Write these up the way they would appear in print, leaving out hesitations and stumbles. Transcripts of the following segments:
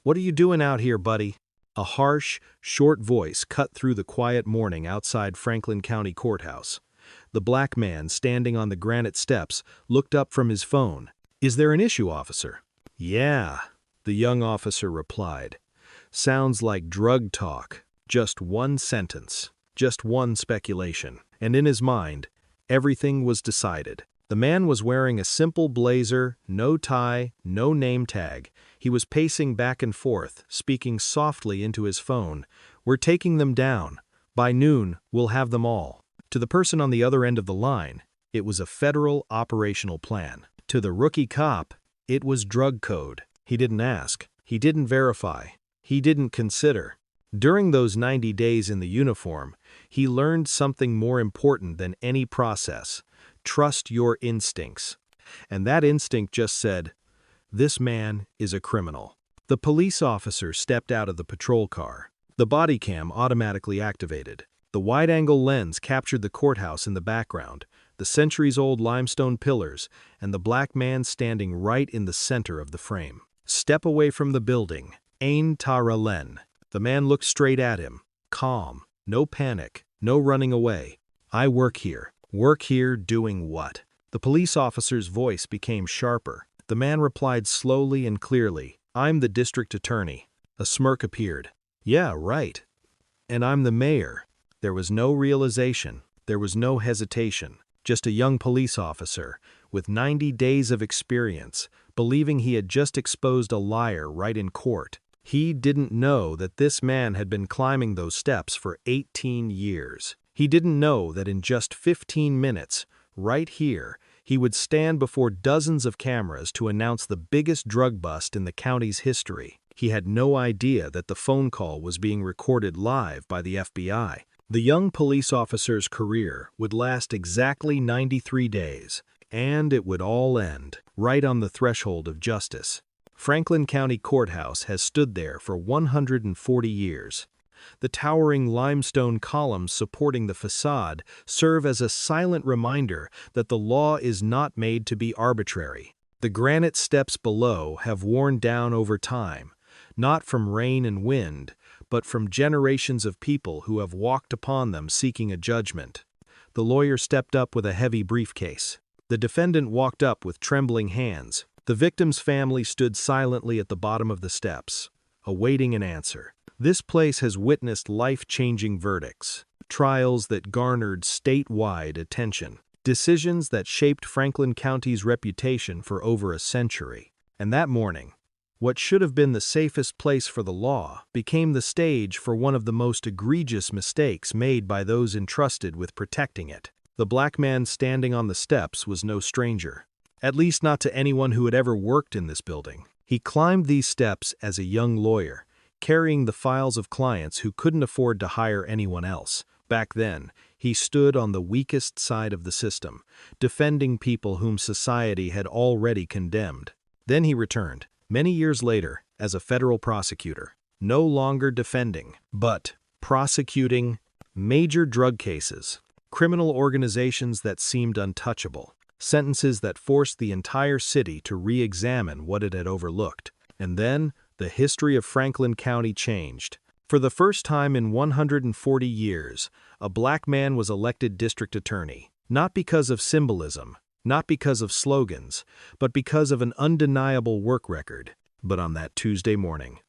"What are you doing out here, buddy?" A harsh, short voice cut through the quiet morning outside Franklin County Courthouse. The black man standing on the granite steps looked up from his phone. "Is there an issue, officer?" "Yeah," the young officer replied. "Sounds like drug talk. Just one sentence, just one speculation." And in his mind, everything was decided. The man was wearing a simple blazer, no tie, no name tag. He was pacing back and forth, speaking softly into his phone. "We're taking them down. By noon, we'll have them all." To the person on the other end of the line, it was a federal operational plan. To the rookie cop, it was drug code. He didn't ask. He didn't verify. He didn't consider. During those 90 days in the uniform, he learned something more important than any process. Trust your instincts. And that instinct just said, "This man is a criminal." The police officer stepped out of the patrol car. The body cam automatically activated. The wide-angle lens captured the courthouse in the background, the centuries-old limestone pillars, and the black man standing right in the center of the frame. "Step away from the building. Ain Tara Len." The man looked straight at him, calm, no panic, no running away. "I work here. Work here doing what?" The police officer's voice became sharper. The man replied slowly and clearly, "I'm the district attorney." A smirk appeared. "Yeah, right. And I'm the mayor." There was no realization. There was no hesitation. Just a young police officer, with 90 days of experience, believing he had just exposed a liar right in court. He didn't know that this man had been climbing those steps for 18 years. He didn't know that in just 15 minutes, right here, he would stand before dozens of cameras to announce the biggest drug bust in the county's history. He had no idea that the phone call was being recorded live by the FBI. The young police officer's career would last exactly 93 days, and it would all end right on the threshold of justice. Franklin County Courthouse has stood there for 140 years. The towering limestone columns supporting the facade serve as a silent reminder that the law is not made to be arbitrary. The granite steps below have worn down over time, not from rain and wind, but from generations of people who have walked upon them seeking a judgment. The lawyer stepped up with a heavy briefcase. The defendant walked up with trembling hands. The victim's family stood silently at the bottom of the steps, awaiting an answer. This place has witnessed life-changing verdicts, trials that garnered statewide attention, decisions that shaped Franklin County's reputation for over a century. And that morning, what should have been the safest place for the law became the stage for one of the most egregious mistakes made by those entrusted with protecting it. The black man standing on the steps was no stranger, at least not to anyone who had ever worked in this building. He climbed these steps as a young lawyer, carrying the files of clients who couldn't afford to hire anyone else. Back then, he stood on the weakest side of the system, defending people whom society had already condemned. Then he returned, many years later, as a federal prosecutor, no longer defending, but prosecuting major drug cases, criminal organizations that seemed untouchable, sentences that forced the entire city to re-examine what it had overlooked. And then, the history of Franklin County changed. For the first time in 140 years, a black man was elected district attorney, not because of symbolism, not because of slogans, but because of an undeniable work record. But on that Tuesday morning,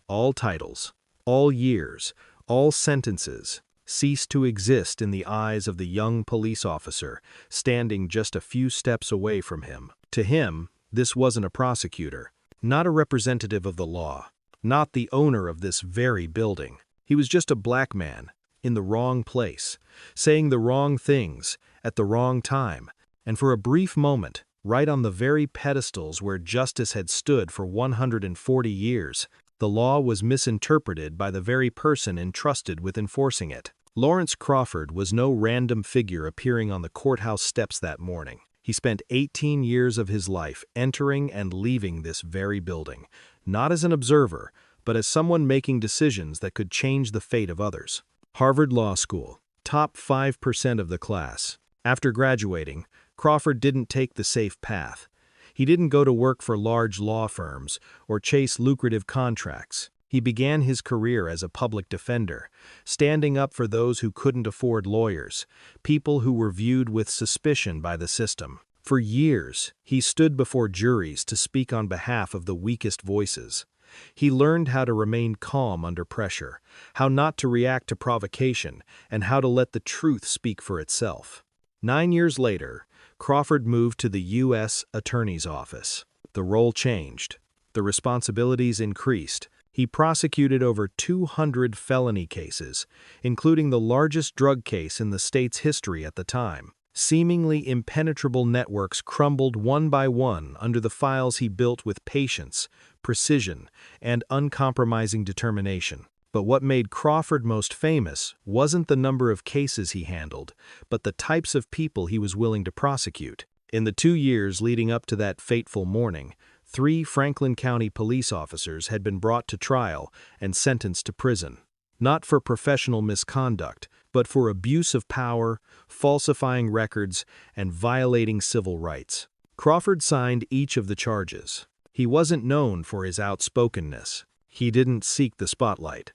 all titles, all years, all sentences ceased to exist in the eyes of the young police officer standing just a few steps away from him. To him, this wasn't a prosecutor, not a representative of the law, not the owner of this very building. He was just a black man, in the wrong place, saying the wrong things, at the wrong time, and for a brief moment, right on the very pedestals where justice had stood for 140 years, the law was misinterpreted by the very person entrusted with enforcing it. Lawrence Crawford was no random figure appearing on the courthouse steps that morning. He spent 18 years of his life entering and leaving this very building, not as an observer, but as someone making decisions that could change the fate of others. Harvard Law School, top 5% of the class. After graduating, Crawford didn't take the safe path. He didn't go to work for large law firms or chase lucrative contracts. He began his career as a public defender, standing up for those who couldn't afford lawyers, people who were viewed with suspicion by the system. For years, he stood before juries to speak on behalf of the weakest voices. He learned how to remain calm under pressure, how not to react to provocation, and how to let the truth speak for itself. 9 years later, Crawford moved to the U.S. Attorney's Office. The role changed. The responsibilities increased. He prosecuted over 200 felony cases, including the largest drug case in the state's history at the time. Seemingly impenetrable networks crumbled one by one under the files he built with patience, precision, and uncompromising determination. But what made Crawford most famous wasn't the number of cases he handled, but the types of people he was willing to prosecute. In the 2 years leading up to that fateful morning, 3 Franklin County police officers had been brought to trial and sentenced to prison. Not for professional misconduct, but for abuse of power, falsifying records, and violating civil rights. Crawford signed each of the charges. He wasn't known for his outspokenness. He didn't seek the spotlight.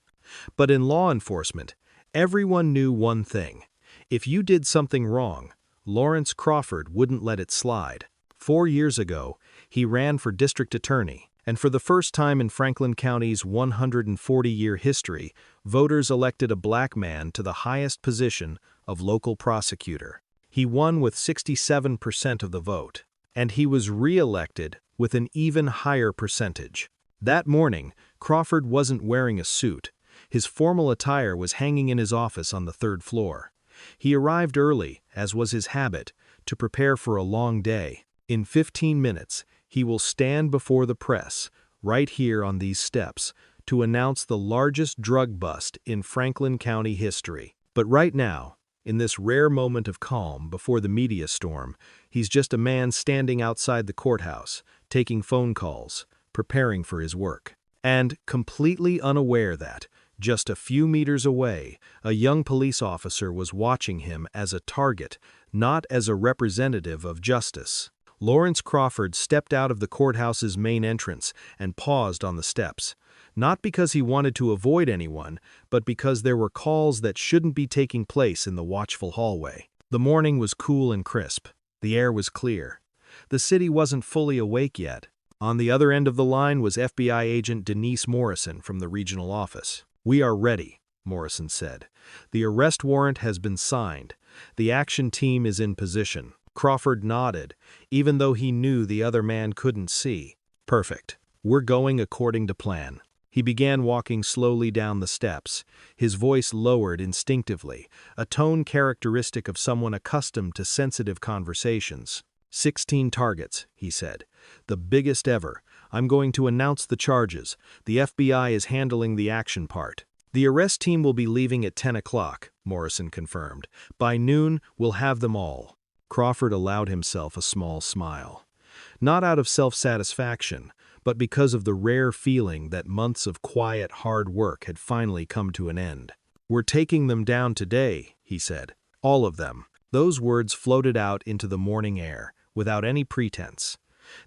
But in law enforcement, everyone knew one thing. If you did something wrong, Lawrence Crawford wouldn't let it slide. 4 years ago, he ran for district attorney, and for the first time in Franklin County's 140-year history, voters elected a black man to the highest position of local prosecutor. He won with 67% of the vote, and he was re-elected with an even higher percentage. That morning, Crawford wasn't wearing a suit. His formal attire was hanging in his office on the 3rd floor. He arrived early, as was his habit, to prepare for a long day. In 15 minutes, he will stand before the press, right here on these steps, to announce the largest drug bust in Franklin County history. But right now, in this rare moment of calm before the media storm, he's just a man standing outside the courthouse, taking phone calls, preparing for his work. And completely unaware that, just a few meters away, a young police officer was watching him as a target, not as a representative of justice. Lawrence Crawford stepped out of the courthouse's main entrance and paused on the steps, not because he wanted to avoid anyone, but because there were calls that shouldn't be taking place in the watchful hallway. The morning was cool and crisp. The air was clear. The city wasn't fully awake yet. On the other end of the line was FBI agent Denise Morrison from the regional office. "We are ready," Morrison said. "The arrest warrant has been signed. The action team is in position." Crawford nodded, even though he knew the other man couldn't see. "Perfect. We're going according to plan." He began walking slowly down the steps, his voice lowered instinctively, a tone characteristic of someone accustomed to sensitive conversations. 16 targets, he said. "The biggest ever. I'm going to announce the charges. The FBI is handling the action part." "The arrest team will be leaving at 10 o'clock, Morrison confirmed. "By noon, we'll have them all." Crawford allowed himself a small smile. Not out of self-satisfaction, but because of the rare feeling that months of quiet, hard work had finally come to an end. "We're taking them down today," he said. "All of them." Those words floated out into the morning air, without any pretense.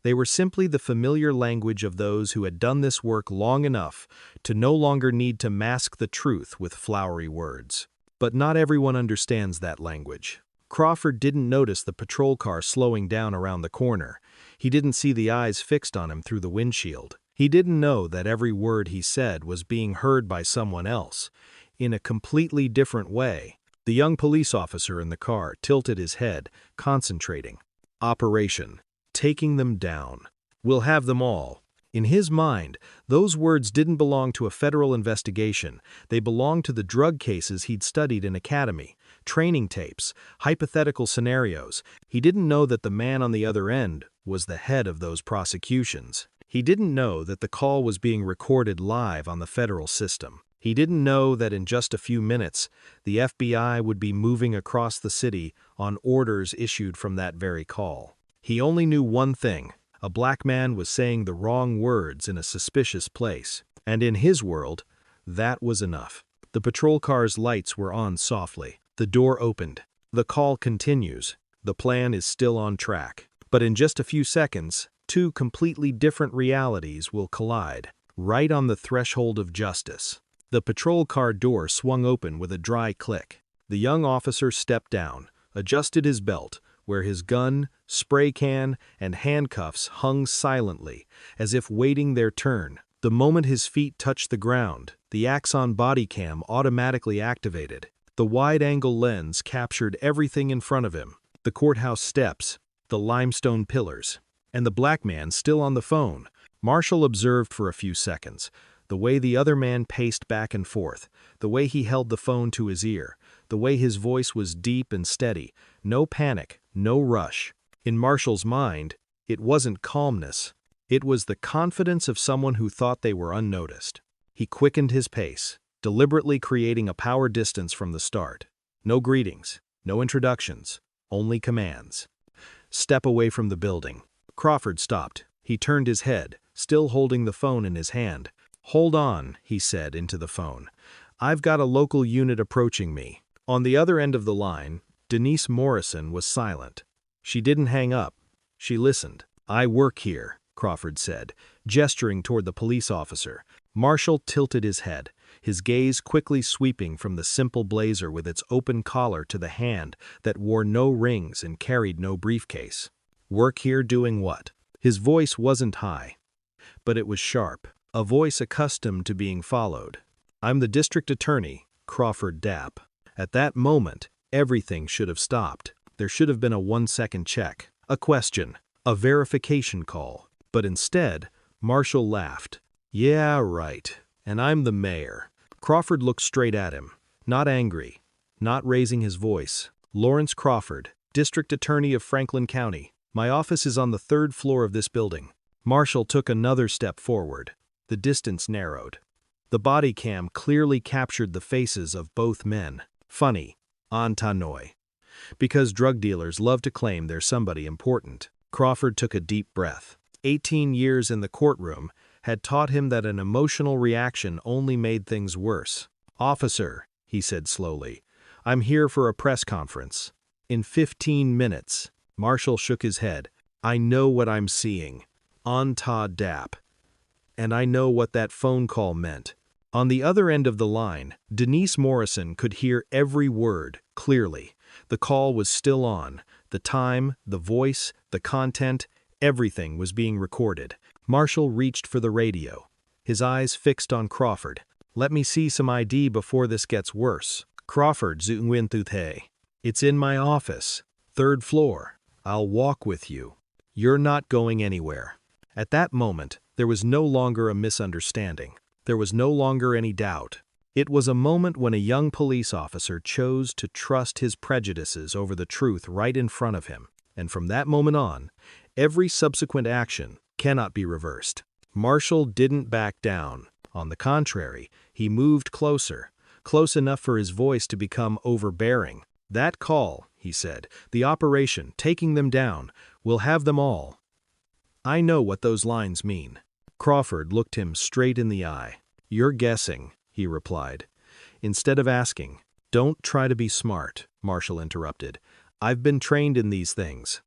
They were simply the familiar language of those who had done this work long enough to no longer need to mask the truth with flowery words. But not everyone understands that language. Crawford didn't notice the patrol car slowing down around the corner. He didn't see the eyes fixed on him through the windshield. He didn't know that every word he said was being heard by someone else, in a completely different way. The young police officer in the car tilted his head, concentrating. "Operation. Taking them down. We'll have them all." In his mind, those words didn't belong to a federal investigation. They belonged to the drug cases he'd studied in academy, training tapes, hypothetical scenarios. He didn't know that the man on the other end was the head of those prosecutions. He didn't know that the call was being recorded live on the federal system. He didn't know that in just a few minutes, the FBI would be moving across the city on orders issued from that very call. He only knew one thing. A black man was saying the wrong words in a suspicious place. And in his world, that was enough. The patrol car's lights were on softly. The door opened. "The call continues. The plan is still on track." But in just a few seconds, two completely different realities will collide, right on the threshold of justice. The patrol car door swung open with a dry click. The young officer stepped down, adjusted his belt, where his gun, spray can, and handcuffs hung silently, as if waiting their turn. The moment his feet touched the ground, the Axon body cam automatically activated. The wide-angle lens captured everything in front of him: the courthouse steps, the limestone pillars, and the black man still on the phone. Marshall observed for a few seconds, the way the other man paced back and forth, the way he held the phone to his ear, the way his voice was deep and steady, no panic, no rush. In Marshall's mind, it wasn't calmness. It was the confidence of someone who thought they were unnoticed. He quickened his pace, deliberately creating a power distance from the start. No greetings, no introductions, only commands. Step away from the building. Crawford stopped. He turned his head, still holding the phone in his hand. "Hold on," he said into the phone. "I've got a local unit approaching me." On the other end of the line, Denise Morrison was silent. She didn't hang up. She listened. "I work here," Crawford said, gesturing toward the police officer. Marshall tilted his head, his gaze quickly sweeping from the simple blazer with its open collar to the hand that wore no rings and carried no briefcase. "Work here doing what?" His voice wasn't high, but it was sharp, a voice accustomed to being followed. "I'm the district attorney, Crawford Dapp." At that moment, everything should have stopped. There should have been a 1-second check, a question, a verification call. But instead, Marshall laughed. "Yeah, right. And I'm the mayor." Crawford looked straight at him, not angry, not raising his voice. "Lawrence Crawford, district attorney of Franklin County. My office is on the 3rd floor of this building." Marshall took another step forward. The distance narrowed. The body cam clearly captured the faces of both men. Funny, Antanoi. Because drug dealers love to claim they're somebody important. Crawford took a deep breath. 18 years in the courtroom had taught him that an emotional reaction only made things worse. "Officer," he said slowly, "I'm here for a press conference. In 15 minutes. Marshall shook his head. "I know what I'm seeing. Anta Dapp. And I know what that phone call meant." On the other end of the line, Denise Morrison could hear every word clearly. The call was still on. The time, the voice, the content, everything was being recorded. Marshall reached for the radio, his eyes fixed on Crawford. "Let me see some ID before this gets worse." "Crawford Zutwintuthe. It's in my office. 3rd floor. I'll walk with you. You're not going anywhere." At that moment, there was no longer a misunderstanding. There was no longer any doubt. It was a moment when a young police officer chose to trust his prejudices over the truth right in front of him. And from that moment on, every subsequent action cannot be reversed. Marshall didn't back down. On the contrary, he moved closer, close enough for his voice to become overbearing. "That call," he said, "the operation, taking them down, will have them all. I know what those lines mean." Crawford looked him straight in the eye. "You're guessing," he replied. Instead of asking, "Don't try to be smart," Marshall interrupted. "I've been trained in these things."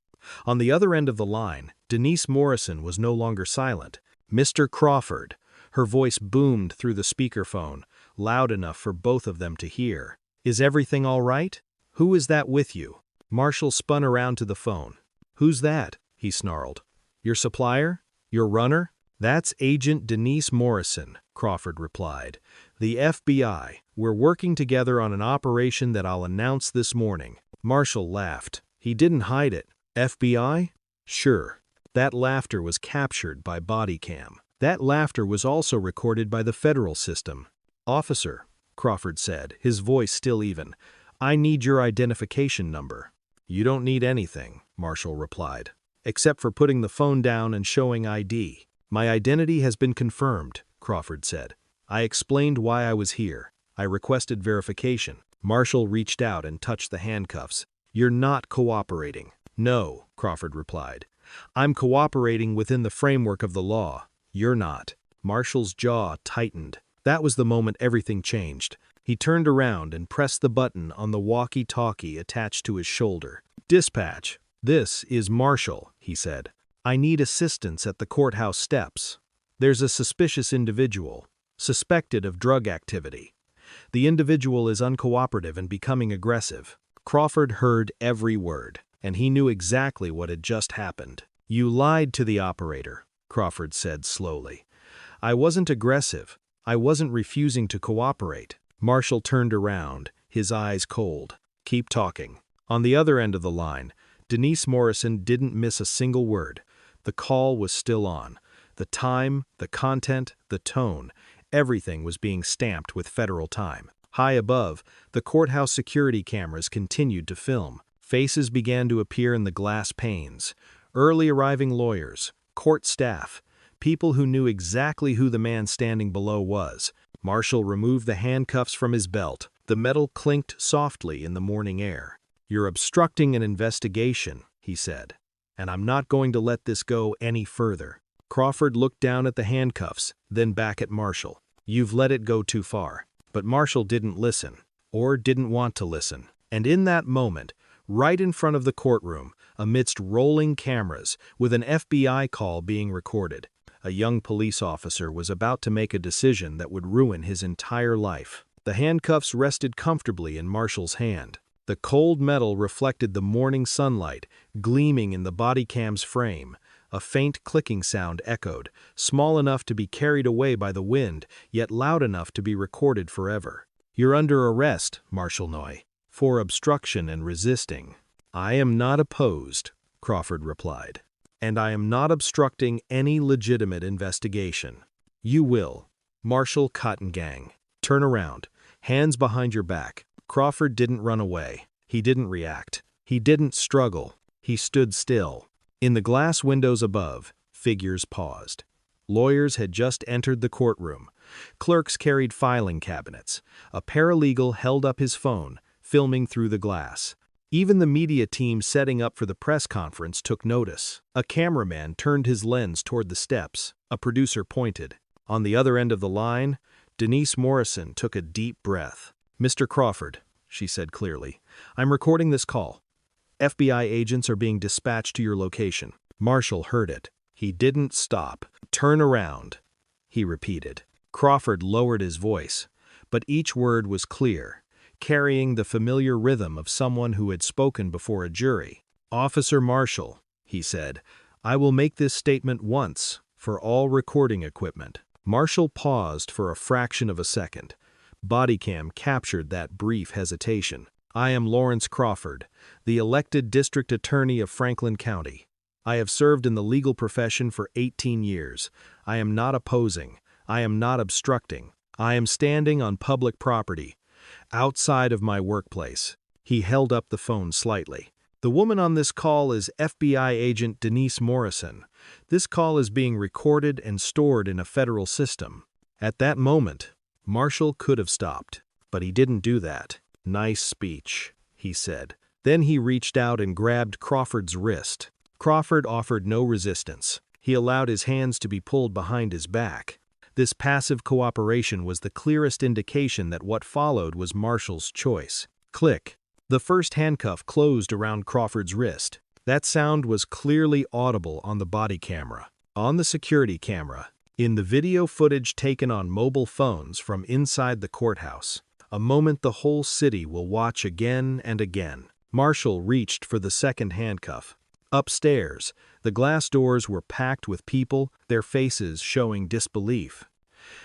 On the other end of the line, Denise Morrison was no longer silent. "Mr. Crawford." Her voice boomed through the speakerphone, loud enough for both of them to hear. "Is everything all right? Who is that with you?" Marshall spun around to the phone. "Who's that?" he snarled. "Your supplier? Your runner?" "That's Agent Denise Morrison," Crawford replied. "The FBI. We're working together on an operation that I'll announce this morning." Marshall laughed. He didn't hide it. "FBI? Sure." That laughter was captured by body cam. That laughter was also recorded by the federal system. "Officer," Crawford said, his voice still even, "I need your identification number." "You don't need anything," Marshall replied, "except for putting the phone down and showing ID." "My identity has been confirmed," Crawford said. "I explained why I was here. I requested verification." Marshall reached out and touched the handcuffs. "You're not cooperating." "No," Crawford replied. "I'm cooperating within the framework of the law. You're not." Marshall's jaw tightened. That was the moment everything changed. He turned around and pressed the button on the walkie-talkie attached to his shoulder. "Dispatch, this is Marshall," he said. I need assistance at the courthouse steps. There's a suspicious individual, suspected of drug activity. The individual is uncooperative and becoming aggressive." Crawford heard every word, and he knew exactly what had just happened. "You lied to the operator," Crawford said slowly. "I wasn't aggressive. I wasn't refusing to cooperate." Marshall turned around, his eyes cold. "Keep talking." On the other end of the line, Denise Morrison didn't miss a single word. The call was still on. The time, the content, the tone, everything was being stamped with federal time. High above, the courthouse security cameras continued to film. Faces began to appear in the glass panes. Early arriving lawyers, court staff, people who knew exactly who the man standing below was. Marshall removed the handcuffs from his belt. The metal clinked softly in the morning air. "You're obstructing an investigation," he said, "and I'm not going to let this go any further." Crawford looked down at the handcuffs, then back at Marshall. "You've let it go too far." But Marshall didn't listen, or didn't want to listen. And in that moment, right in front of the courtroom, amidst rolling cameras, with an FBI call being recorded, a young police officer was about to make a decision that would ruin his entire life. The handcuffs rested comfortably in Marshall's hand. The cold metal reflected the morning sunlight, gleaming in the body cam's frame. A faint clicking sound echoed, small enough to be carried away by the wind, yet loud enough to be recorded forever. "You're under arrest, Marshall Noy, for obstruction and resisting." "I am not opposed," Crawford replied. "And I am not obstructing any legitimate investigation." "You will." Marshall Cotton Gang. "Turn around. Hands behind your back." Crawford didn't run away. He didn't react. He didn't struggle. He stood still. In the glass windows above, figures paused. Lawyers had just entered the courtroom. Clerks carried filing cabinets. A paralegal held up his phone, filming through the glass. Even the media team setting up for the press conference took notice. A cameraman turned his lens toward the steps. A producer pointed. On the other end of the line, Denise Morrison took a deep breath. "Mr. Crawford," she said clearly, "I'm recording this call. FBI agents are being dispatched to your location." Marshall heard it. He didn't stop. "Turn around," he repeated. Crawford lowered his voice, but each word was clear, carrying the familiar rhythm of someone who had spoken before a jury. "Officer Marshall," he said, "I will make this statement once, for all recording equipment." Marshall paused for a fraction of a second. Bodycam captured that brief hesitation. "I am Lawrence Crawford, the elected district attorney of Franklin County. I have served in the legal profession for 18 years. I am not opposing. I am not obstructing. I am standing on public property, outside of my workplace." He held up the phone slightly. "The woman on this call is FBI agent Denise Morrison. This call is being recorded and stored in a federal system." At that moment, Marshall could have stopped, but he didn't do that. "Nice speech," he said. Then he reached out and grabbed Crawford's wrist. Crawford offered no resistance. He allowed his hands to be pulled behind his back. This passive cooperation was the clearest indication that what followed was Marshall's choice. Click. The first handcuff closed around Crawford's wrist. That sound was clearly audible on the body camera, on the security camera, in the video footage taken on mobile phones from inside the courthouse. A moment the whole city will watch again and again. Marshall reached for the second handcuff. Upstairs, the glass doors were packed with people, their faces showing disbelief.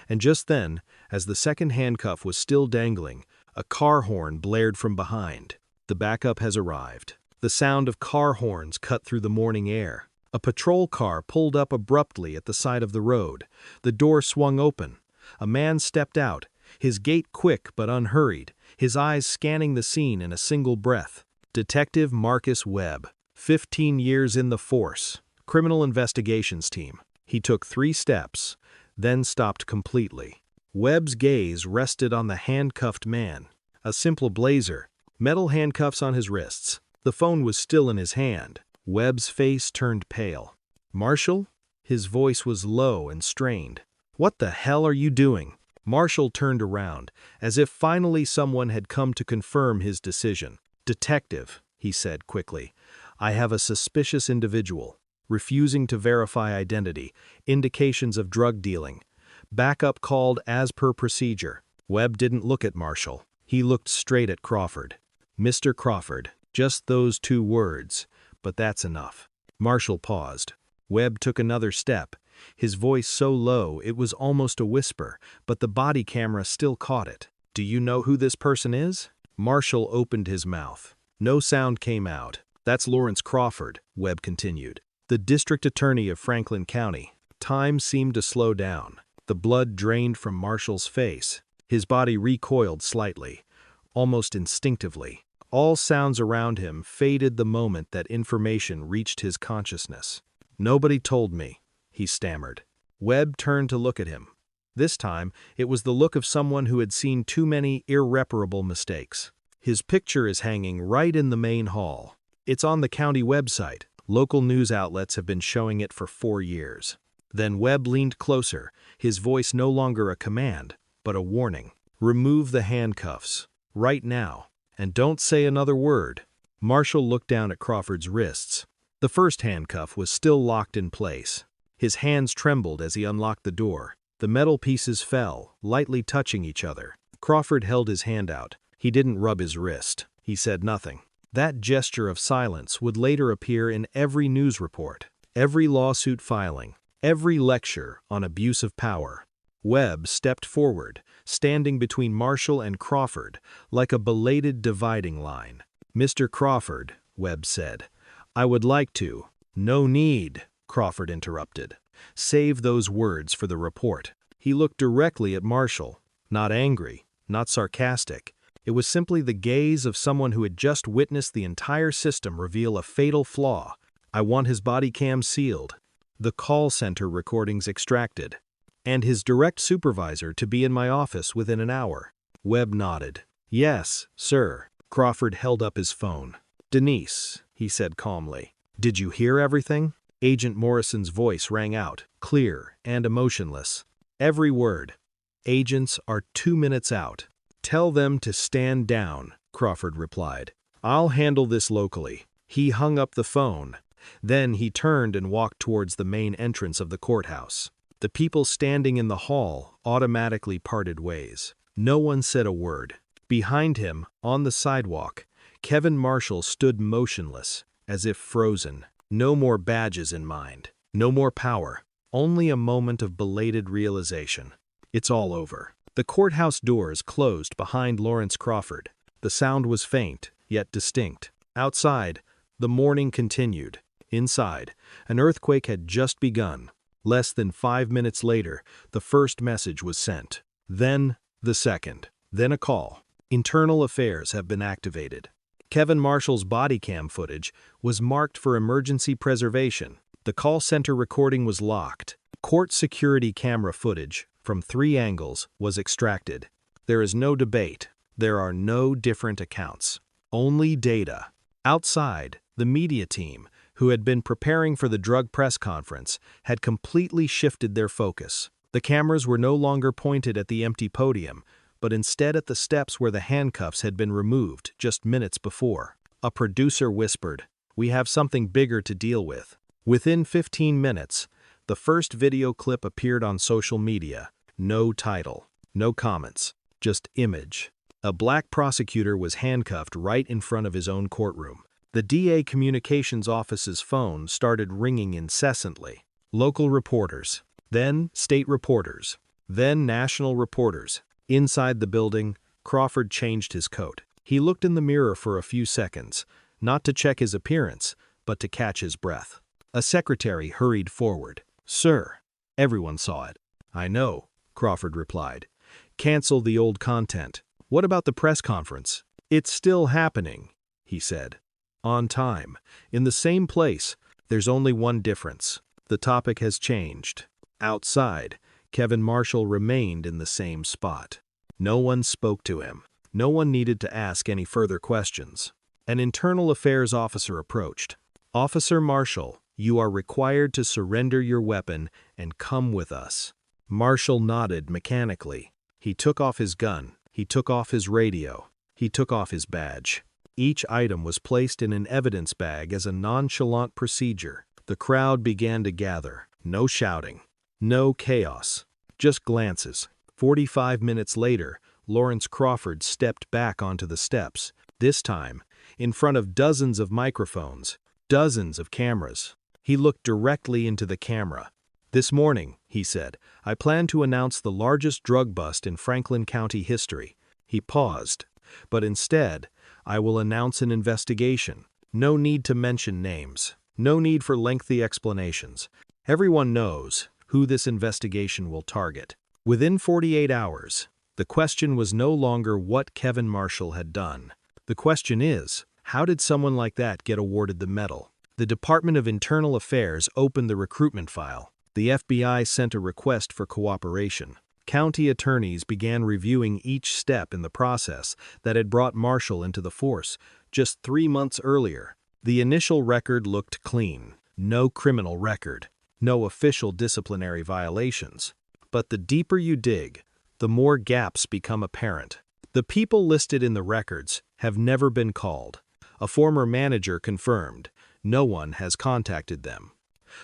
And just then, as the second handcuff was still dangling, a car horn blared from behind. "The backup has arrived." The sound of car horns cut through the morning air. A patrol car pulled up abruptly at the side of the road. The door swung open. A man stepped out, his gait quick but unhurried, his eyes scanning the scene in a single breath. Detective Marcus Webb, 15 years in the force, criminal investigations team. He took 3 steps, then stopped completely. Webb's gaze rested on the handcuffed man, a simple blazer, metal handcuffs on his wrists. The phone was still in his hand. Webb's face turned pale. "Marshall?" His voice was low and strained. "What the hell are you doing?" Marshall turned around, as if finally someone had come to confirm his decision. "Detective," he said quickly, "I have a suspicious individual." refusing to verify identity, indications of drug dealing. Backup called as per procedure. Webb didn't look at Marshall. He looked straight at Crawford. Mr. Crawford, just those 2 words, but that's enough. Marshall paused. Webb took another step, his voice so low it was almost a whisper, but the body camera still caught it. "Do you know who this person is?" Marshall opened his mouth. No sound came out. "That's Lawrence Crawford," Webb continued, "the district attorney of Franklin County." Time seemed to slow down. The blood drained from Marshall's face. His body recoiled slightly, almost instinctively. All sounds around him faded the moment that information reached his consciousness. "Nobody told me," he stammered. Webb turned to look at him. This time, it was the look of someone who had seen too many irreparable mistakes. "His picture is hanging right in the main hall. It's on the county website. Local news outlets have been showing it for 4 years. Then Webb leaned closer, his voice no longer a command, but a warning. "Remove the handcuffs. Right now. And don't say another word." Marshall looked down at Crawford's wrists. The first handcuff was still locked in place. His hands trembled as he unlocked the door. The metal pieces fell, lightly touching each other. Crawford held his hand out. He didn't rub his wrist. He said nothing. That gesture of silence would later appear in every news report, every lawsuit filing, every lecture on abuse of power. Webb stepped forward, standing between Marshall and Crawford, like a belated dividing line. "Mr. Crawford," Webb said, "I would like to—" "No need," Crawford interrupted. "Save those words for the report." He looked directly at Marshall, not angry, not sarcastic. It was simply the gaze of someone who had just witnessed the entire system reveal a fatal flaw. "I want his body cam sealed, the call center recordings extracted, and his direct supervisor to be in my office within an hour." Webb nodded. "Yes, sir." Crawford held up his phone. "Denise," he said calmly, "did you hear everything?" Agent Morrison's voice rang out, clear and emotionless. "Every word. Agents are 2 minutes out." "Tell them to stand down," Crawford replied. "I'll handle this locally." He hung up the phone. Then he turned and walked towards the main entrance of the courthouse. The people standing in the hall automatically parted ways. No one said a word. Behind him, on the sidewalk, Kevin Marshall stood motionless, as if frozen. No more badges in mind. No more power. Only a moment of belated realization. It's all over. The courthouse doors closed behind Lawrence Crawford. The sound was faint, yet distinct. Outside, the morning continued. Inside, an earthquake had just begun. Less than 5 minutes later, the first message was sent. Then, the second. Then a call. "Internal affairs have been activated." Kevin Marshall's body cam footage was marked for emergency preservation. The call center recording was locked. Court security camera footage, from 3 angles, was extracted. There is no debate. There are no different accounts. Only data. Outside, the media team, who had been preparing for the drug press conference, had completely shifted their focus. The cameras were no longer pointed at the empty podium, but instead at the steps where the handcuffs had been removed just minutes before. A producer whispered, "We have something bigger to deal with." Within 15 minutes, the first video clip appeared on social media. No title, no comments, just image. A black prosecutor was handcuffed right in front of his own courtroom. The DA communications office's phone started ringing incessantly. Local reporters, then state reporters, then national reporters. Inside the building, Crawford changed his coat. He looked in the mirror for a few seconds, not to check his appearance, but to catch his breath. A secretary hurried forward. "Sir." Everyone saw it. "I know," Crawford replied. "Cancel the old content. What about the press conference?" "It's still happening," he said. "On time. In the same place. There's only one difference. The topic has changed." Outside, Kevin Marshall remained in the same spot. No one spoke to him. No one needed to ask any further questions. An internal affairs officer approached. "Officer Marshall, you are required to surrender your weapon and come with us." Marshall nodded mechanically. He took off his gun. He took off his radio. He took off his badge. Each item was placed in an evidence bag as a nonchalant procedure. The crowd began to gather. No shouting. No chaos. Just glances. 45 minutes later, Lawrence Crawford stepped back onto the steps, this time in front of dozens of microphones, dozens of cameras. He looked directly into the camera. "This morning," he said, "I plan to announce the largest drug bust in Franklin County history." He paused. "But instead, I will announce an investigation. No need to mention names. No need for lengthy explanations. Everyone knows who this investigation will target." Within 48 hours, the question was no longer what Kevin Marshall had done. The question is, how did someone like that get awarded the medal? The Department of Internal Affairs opened the recruitment file. The FBI sent a request for cooperation. County attorneys began reviewing each step in the process that had brought Marshall into the force just 3 months earlier. The initial record looked clean. No criminal record. No official disciplinary violations. But the deeper you dig, the more gaps become apparent. The people listed in the records have never been called. A former manager confirmed. No one has contacted them.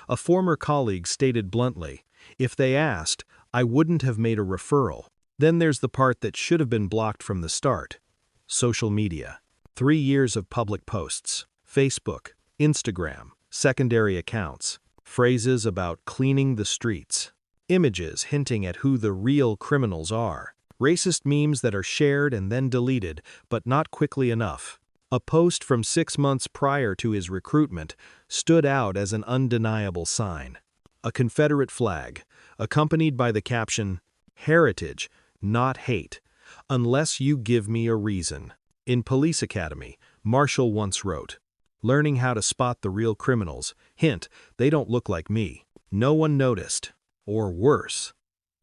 A former colleague stated bluntly, "If they asked, I wouldn't have made a referral." Then there's the part that should have been blocked from the start. Social media. 3 years of public posts. Facebook, Instagram, secondary accounts. Phrases about cleaning the streets. Images hinting at who the real criminals are. Racist memes that are shared and then deleted, but not quickly enough. A post from 6 months prior to his recruitment stood out as an undeniable sign. A Confederate flag, accompanied by the caption, "Heritage, not hate, unless you give me a reason." In Police Academy, Marshall once wrote, "Learning how to spot the real criminals. Hint, they don't look like me." No one noticed. Or worse,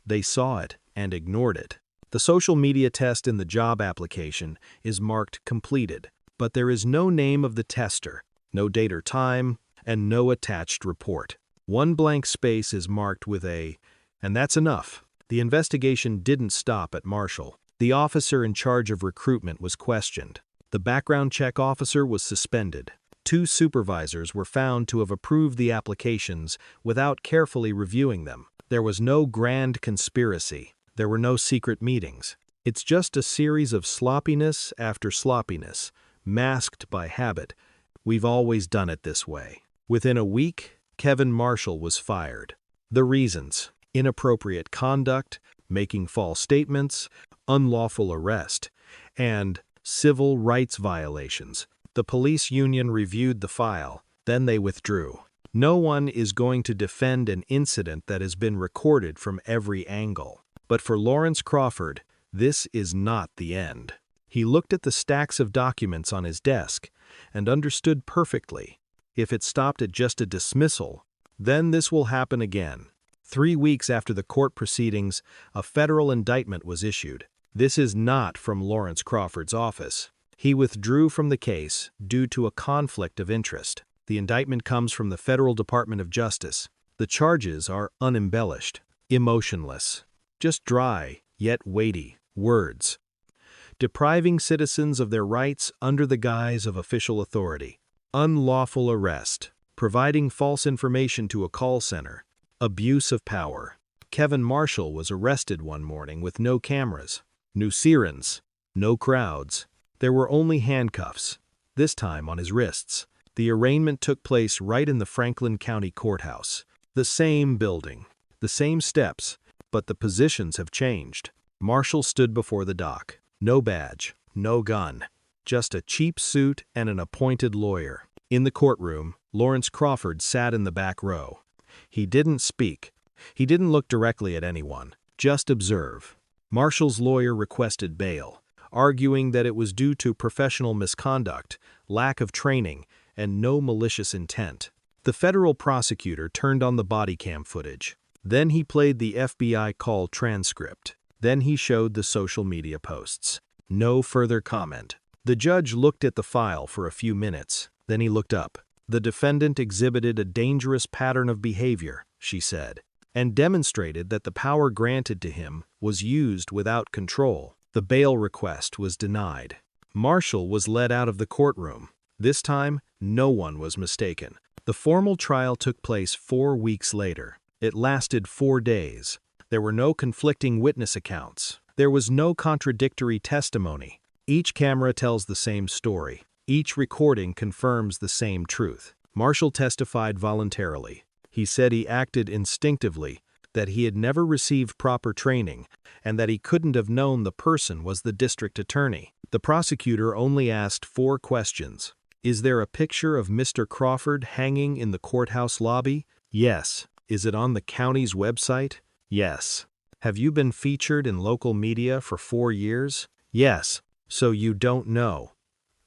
they saw it and ignored it. The social media test in the job application is marked completed, but there is no name of the tester, no date or time, and no attached report. One blank space is marked with a, and that's enough. The investigation didn't stop at Marshall. The officer in charge of recruitment was questioned. The background check officer was suspended. 2 supervisors were found to have approved the applications without carefully reviewing them. There was no grand conspiracy. There were no secret meetings. It's just a series of sloppiness after sloppiness, masked by habit. We've always done it this way. Within a week, Kevin Marshall was fired. The reasons: inappropriate conduct, making false statements, unlawful arrest, and civil rights violations. The police union reviewed the file, then they withdrew. No one is going to defend an incident that has been recorded from every angle. But for Lawrence Crawford, this is not the end. He looked at the stacks of documents on his desk and understood perfectly. If it stopped at just a dismissal, then this will happen again. 3 weeks after the court proceedings, a federal indictment was issued. This is not from Lawrence Crawford's office. He withdrew from the case due to a conflict of interest. The indictment comes from the Federal Department of Justice. The charges are unembellished, emotionless, just dry, yet weighty words. Depriving citizens of their rights under the guise of official authority. Unlawful arrest. Providing false information to a call center. Abuse of power. Kevin Marshall was arrested one morning with no cameras, no sirens, no crowds. There were only handcuffs, this time on his wrists. The arraignment took place right in the Franklin County Courthouse. The same building, the same steps, but the positions have changed. Marshall stood before the dock. No badge, no gun, just a cheap suit and an appointed lawyer. In the courtroom, Lawrence Crawford sat in the back row. He didn't speak. He didn't look directly at anyone, just observe. Marshall's lawyer requested bail, arguing that it was due to professional misconduct, lack of training, and no malicious intent. The federal prosecutor turned on the body cam footage. Then he played the FBI call transcript. Then he showed the social media posts. No further comment. The judge looked at the file for a few minutes. Then he looked up. The defendant exhibited a dangerous pattern of behavior, she said, and demonstrated that the power granted to him was used without control. The bail request was denied. Marshall was led out of the courtroom. This time, no one was mistaken. The formal trial took place 4 weeks later. It lasted 4 days. There were no conflicting witness accounts. There was no contradictory testimony. Each camera tells the same story. Each recording confirms the same truth. Marshall testified voluntarily. He said he acted instinctively, that he had never received proper training, and that he couldn't have known the person was the district attorney. The prosecutor only asked 4 questions. Is there a picture of Mr. Crawford hanging in the courthouse lobby? Yes. Is it on the county's website? Yes. Have you been featured in local media for 4 years? Yes. So you don't know.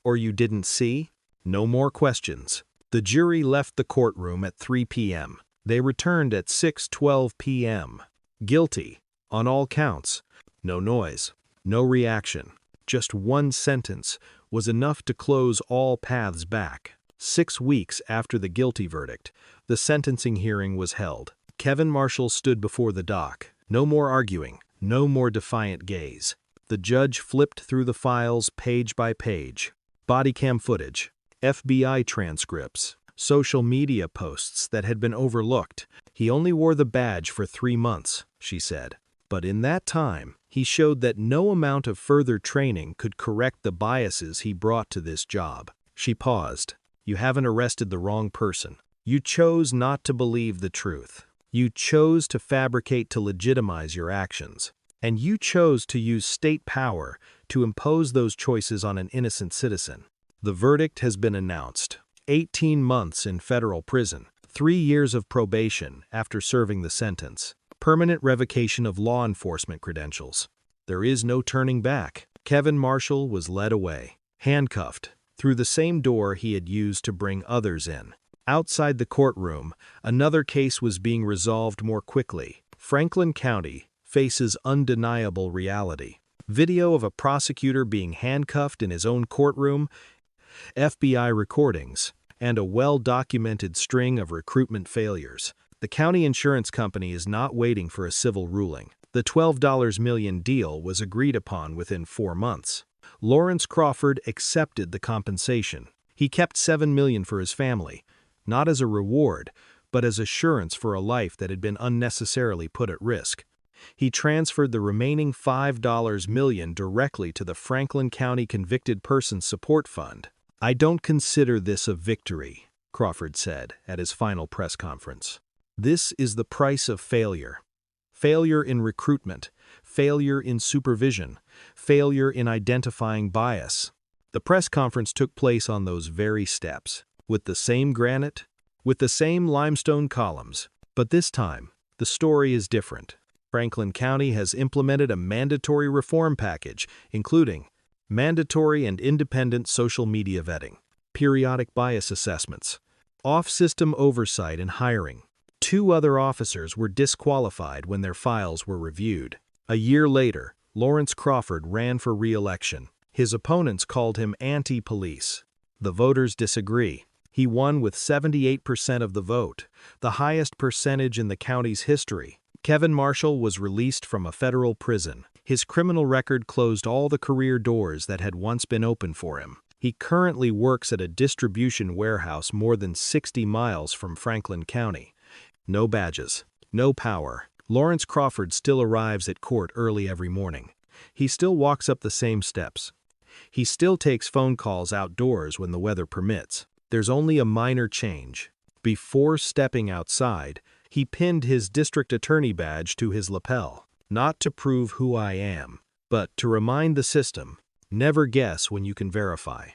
Or you didn't see? No more questions. The jury left the courtroom at 3 p.m. They returned at 6:12 p.m. Guilty. On all counts. No noise. No reaction. Just one sentence was enough to close all paths back. 6 weeks after the guilty verdict, the sentencing hearing was held. Kevin Marshall stood before the dock. No more arguing. No more defiant gaze. The judge flipped through the files page by page. Body cam footage, FBI transcripts, social media posts that had been overlooked. He only wore the badge for 3 months, she said. But in that time, he showed that no amount of further training could correct the biases he brought to this job. She paused. You haven't arrested the wrong person. You chose not to believe the truth. You chose to fabricate to legitimize your actions. And you chose to use state power to impose those choices on an innocent citizen. The verdict has been announced. 18 months in federal prison, 3 years of probation after serving the sentence, permanent revocation of law enforcement credentials. There is no turning back. Kevin Marshall was led away, handcuffed, through the same door he had used to bring others in. Outside the courtroom, another case was being resolved more quickly. Franklin County faces undeniable reality. Video of a prosecutor being handcuffed in his own courtroom, FBI recordings, and a well-documented string of recruitment failures. The county insurance company is not waiting for a civil ruling. The $12 million deal was agreed upon within 4 months. Lawrence Crawford accepted the compensation. He kept $7 million for his family, not as a reward, but as assurance for a life that had been unnecessarily put at risk. He transferred the remaining $5 million directly to the Franklin County Convicted Persons Support Fund. I don't consider this a victory, Crawford said at his final press conference. This is the price of failure. Failure in recruitment, failure in supervision, failure in identifying bias. The press conference took place on those very steps, with the same granite, with the same limestone columns. But this time, the story is different. Franklin County has implemented a mandatory reform package, including mandatory and independent social media vetting, periodic bias assessments, off-system oversight in hiring. 2 other officers were disqualified when their files were reviewed. A year later, Lawrence Crawford ran for re-election. His opponents called him anti-police. The voters disagree. He won with 78% of the vote, the highest percentage in the county's history. Kevin Marshall was released from a federal prison. His criminal record closed all the career doors that had once been open for him. He currently works at a distribution warehouse more than 60 miles from Franklin County. No badges, no power. Lawrence Crawford still arrives at court early every morning. He still walks up the same steps. He still takes phone calls outdoors when the weather permits. There's only a minor change. Before stepping outside, he pinned his district attorney badge to his lapel, not to prove who I am, but to remind the system, never guess when you can verify.